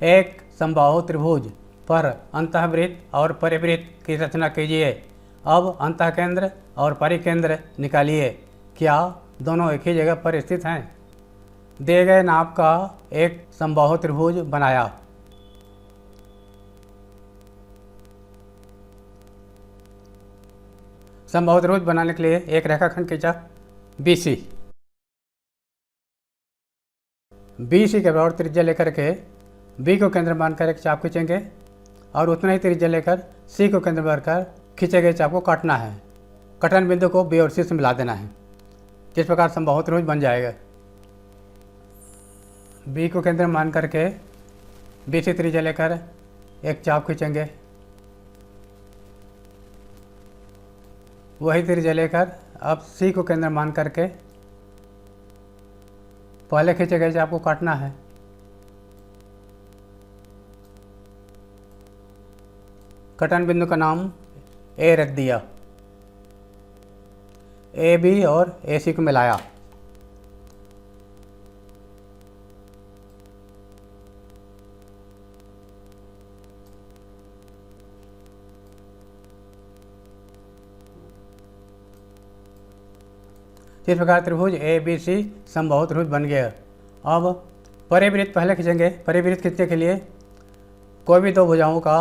एक समबाहु त्रिभुज पर अंतःवृत्त और परिवृत्त की रचना कीजिए। अब अंतःकेंद्र और परिकेंद्र निकालिए। क्या दोनों एक ही जगह पर स्थित हैं? दिए गए नाप का एक समबाहु त्रिभुज बनाया। समबाहु त्रिभुज बनाने के लिए एक रेखाखंड खींचा BC। BC के बराबर त्रिज्या लेकर के B को केंद्र मानकर एक चाप खींचेंगे और उतना ही त्रिज्या लेकर C को केंद्र मानकर खींचे गए चाप को काटना है। कटन बिंदु को B और C से मिला देना है। जिस प्रकार समबाहु त्रिभुज बन जाएगा। B को केंद्र मान करके BC त्रिज्या लेकर एक चाप खींचेंगे। वही त्रिज्या लेकर अब C को केंद्र मान करके पहले खींचे गए चाप को काटना है। कटन बिंदु का नाम A रख दिया। AB और AC को मिलाया। इस प्रकार त्रिभुज ABC समबाहु त्रिभुज बन गया। अब परिवृत्त पहले खींचेंगे। परिवृत्त खींचने के लिए कोई भी दो भुजाओं का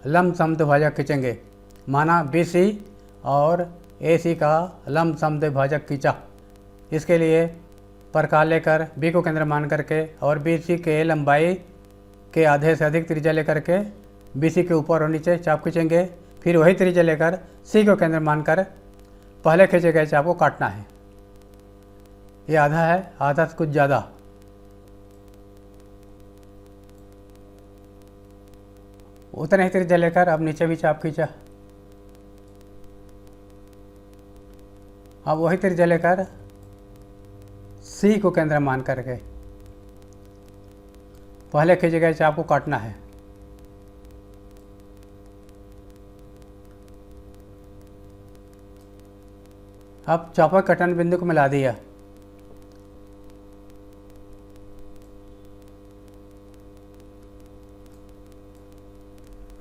लंब समद्विभाजक खींचेंगे। माना BC और AC का लंब समद्विभाजक खींचा। इसके लिए प्रकार लेकर B को केंद्र मान करके और BC के लंबाई के आधे से अधिक त्रिज्या लेकर के BC के ऊपर और नीचे चाप खींचेंगे। फिर वही त्रिज्या लेकर C को केंद्र मानकर पहले खींचे गए चाप को काटना है। ये आधा है, आधा से कुछ ज़्यादा। उतने ही त्रिज्या लेकर अब नीचे भी चाप खींचा। अब वही त्रिज्या लेकर C को केंद्र मान करके पहले खींचे गए चाप को काटना है। अब चापक कटन बिंदु को मिला दिया।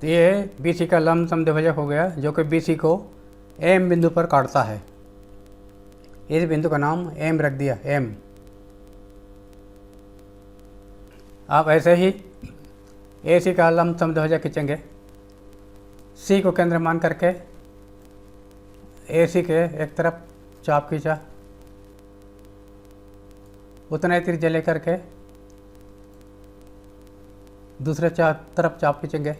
तो ये BC का लंब समद्विभाजक हो गया, जो कि BC को M बिंदु पर काटता है। इस बिंदु का नाम M रख दिया, M। आप ऐसे ही AC का लंब समद्विभाजक खींचेंगे। C को केंद्र मान करके AC के एक तरफ चाप खींचा। उतना ही त्रिज्या लेकर के दूसरे तरफ चाप खींचेंगे।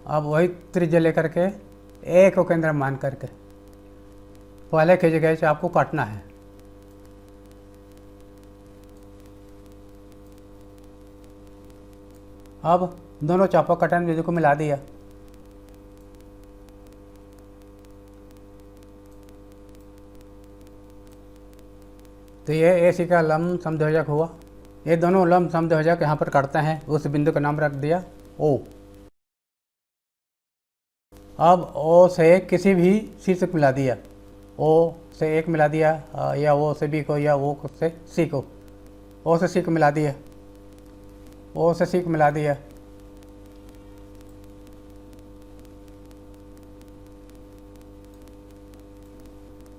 अब वही त्रिज्या लेकर के A को केंद्र मान करके पहले खींचे गए चाप को काटना है। अब दोनों चापक कटन बिंदु को मिला दिया। तो ये AC का लंब समद्विभाजक हुआ। ये दोनों लंब समद्विभाजक यहाँ पर काटते हैं। उस बिंदु का नाम रख दिया O। अब O से किसी भी शीर्ष को मिला दिया। O से एक मिला दिया, या O से B को, या O से C को। O से C को मिला दिया। O से C को मिला दिया।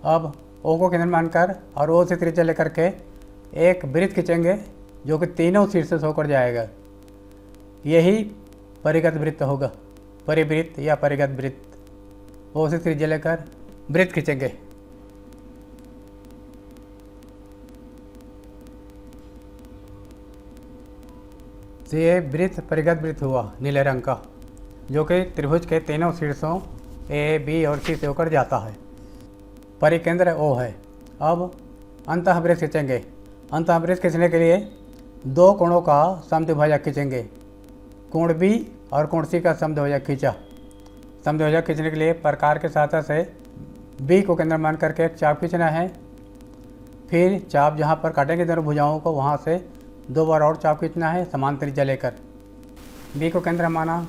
अब O को केंद्र मानकर और O से त्रिज्या लेकर के एक वृत्त खींचेंगे, जो कि तीनों शीर्ष से होकर जाएगा। यही परिगत वृत्त होगा, परिवृत्त या परिगत वृत्त। O से त्रिज्या लेकर वृत्त खींचेंगे। तो ये वृत्त परिगत वृत्त हुआ नीले रंग का, जो कि त्रिभुज के तीनों शीर्षों A, B और C से होकर जाता है। परिकेंद्र O है। अब अंतःवृत्त खींचेंगे। अंतःवृत्त खींचने के लिए दो कोणों का समद्विभाजक खींचेंगे। कोण B और कोण C का समद्विभाजक खींचा। समद्विभाजक खींचने के लिए प्रकार के सहायता से B को केंद्र मान करके एक चाप खींचना है। फिर चाप जहाँ पर काटेंगे दोनों भुजाओं को, वहाँ से दो बार और चाप खींचना है समान त्रिज्या लेकर। B को केंद्र माना,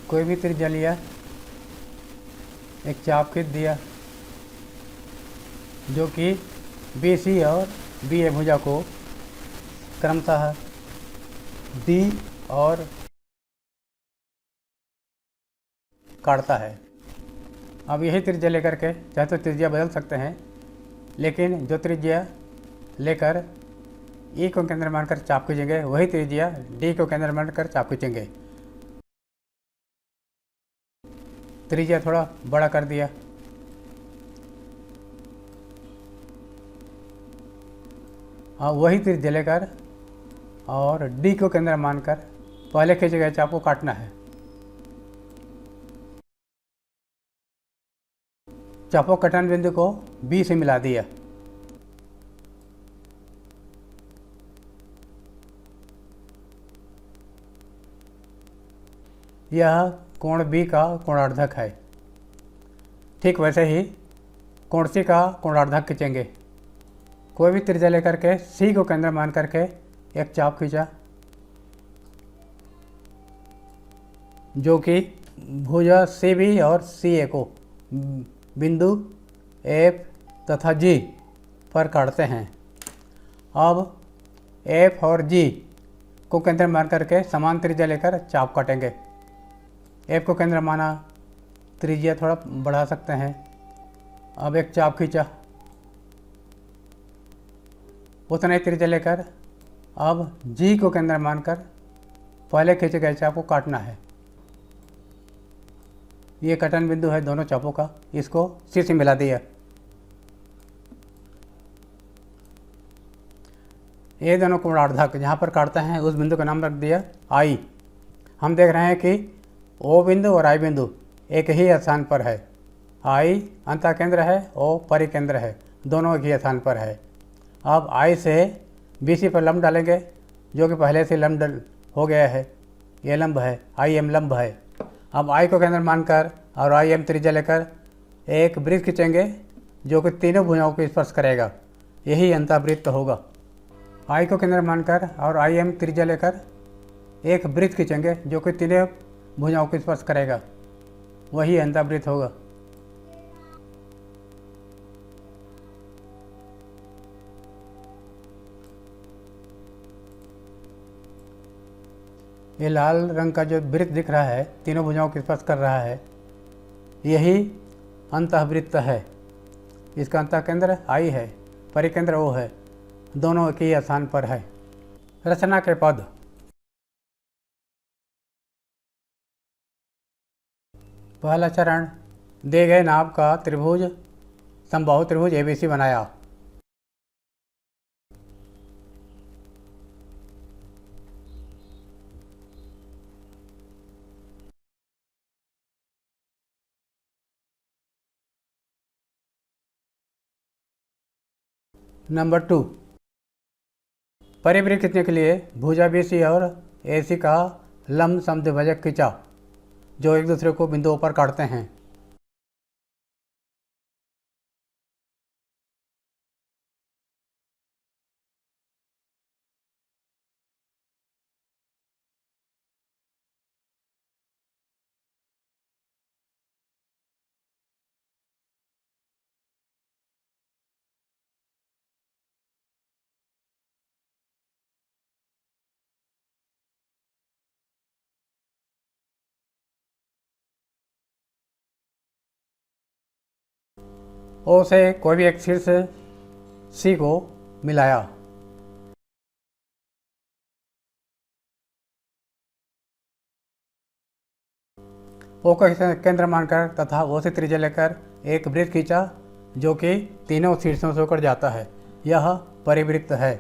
कोई भी त्रिज्या लिया, एक चाप खींच दिया, जो कि BC और BA भुजा को क्रमशः डी और काटता है। अब यही त्रिज्या लेकर के चाहे तो त्रिज्या बदल सकते हैं, लेकिन जो त्रिज्या लेकर ई को केंद्र मानकर चाप खींचेंगे वही त्रिज्या डी को केंद्र मानकर चाप खींचेंगे। त्रिज्या थोड़ा बड़ा कर दिया। वही त्रिज्या लेकर और डी को केंद्र मानकर पहले खींचे गए चाप को काटना है। चापों कटन बिंदु को बी से मिला दिया। यह कोण बी का कोणार्धक है। ठीक वैसे ही कोण सी का कोणार्धक खींचेंगे। कोई भी त्रिज्या लेकर के सी को केंद्र मान करके एक चाप खींचा जो कि भुजा सी बी और सी ए को बिंदु एफ तथा जी पर काटते हैं। अब एफ और जी को केंद्र मान करके समान त्रिज्या लेकर चाप काटेंगे। एफ को केंद्र माना, त्रिज्या थोड़ा बढ़ा सकते हैं। अब एक चाप खींचा, उतना ही त्रिज्या लेकर अब जी को केंद्र मानकर पहले खींचे गए चाप को काटना है। ये कटन बिंदु है दोनों चापों का, इसको सी से मिला दिया। ये दोनों कोणार्धक जहाँ पर काटते हैं उस बिंदु का नाम रख दिया आई। हम देख रहे हैं कि ओ बिंदु और आई बिंदु एक ही स्थान पर है। आई अंतः केंद्र है, ओ परिकेंद्र है, दोनों एक ही स्थान पर है। अब आई से बी सी पर लंब डालेंगे जो कि पहले से लंब हो गया है। ये लंब है, आई एम लंब है। अब आई को केंद्र मानकर और आई एम त्रिज्या लेकर एक वृत्त खींचेंगे जो कि तीनों भुजाओं को स्पर्श करेगा। यही अंतःवृत्त होगा। आई को केंद्र मानकर और आई एम त्रिज्या लेकर एक वृत्त खींचेंगे जो कि तीनों भुजाओं को स्पर्श करेगा। वही अंतःवृत्त होगा। ये लाल रंग का जो वृत्त दिख रहा है तीनों भुजाओं को स्पर्श कर रहा है, यही अंतःवृत्त है। इसका अंतः केंद्र आई है, परिकेंद्र ओ है, दोनों एक ही स्थान पर है। रचना के पद। पहला चरण, दिए गए नाभ का त्रिभुज समबाहु त्रिभुज एबीसी बनाया। नंबर 2, परिवृत्त खींचने के लिए भुजा बीसी और एसी का लंब समद्विभाजक खींचा जो एक दूसरे को बिंदुओं पर काटते हैं। ओ से कोई भी एक शीर्ष सी को मिलाया। ओ को केंद्र मानकर तथा ओ से त्रिज्या लेकर एक वृत्त खींचा जो कि तीनों शीर्षों से होकर जाता है। यह परिवृत्त है।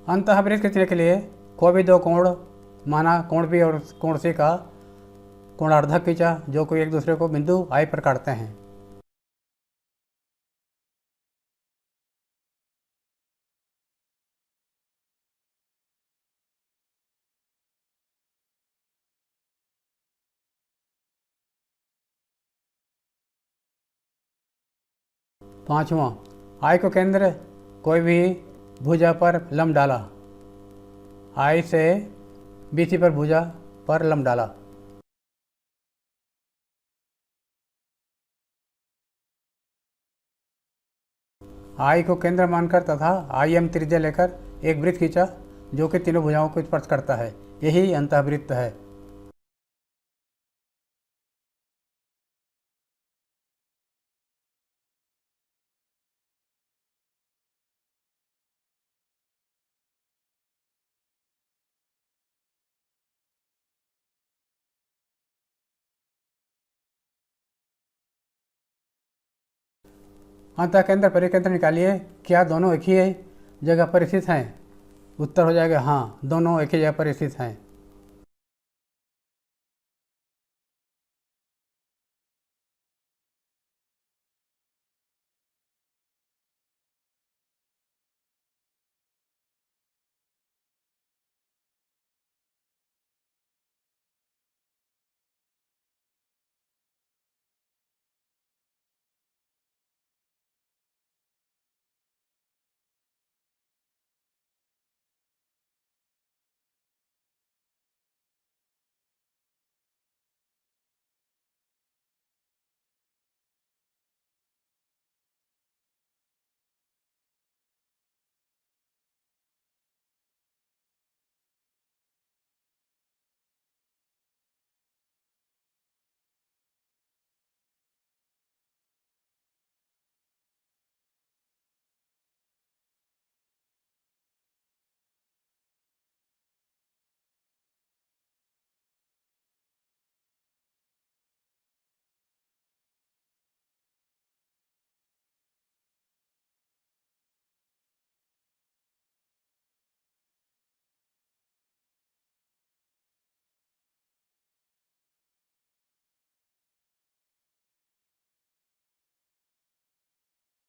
अंतःवृत्त खींचने के लिए कोई भी दो कोण माना, कोण बी और कोण सी का कोणार्धक खींचा जो कोई एक दूसरे को बिंदु आई पर काटते हैं। 5वां, आई को केंद्र कोई भी भुजा पर लम्ब डाला। आई से BC पर भुजा पर लम्ब डाला। आई को केंद्र मानकर तथा IM त्रिज्या लेकर एक वृत्त खींचा जो कि तीनों भुजाओं को स्पर्श करता है। यही अंतःवृत्त है। अंतः केंद्र परिकेंद्र निकालिए, क्या दोनों एक ही जगह पर स्थित हैं? उत्तर हो जाएगा हाँ, दोनों एक ही जगह पर स्थित हैं।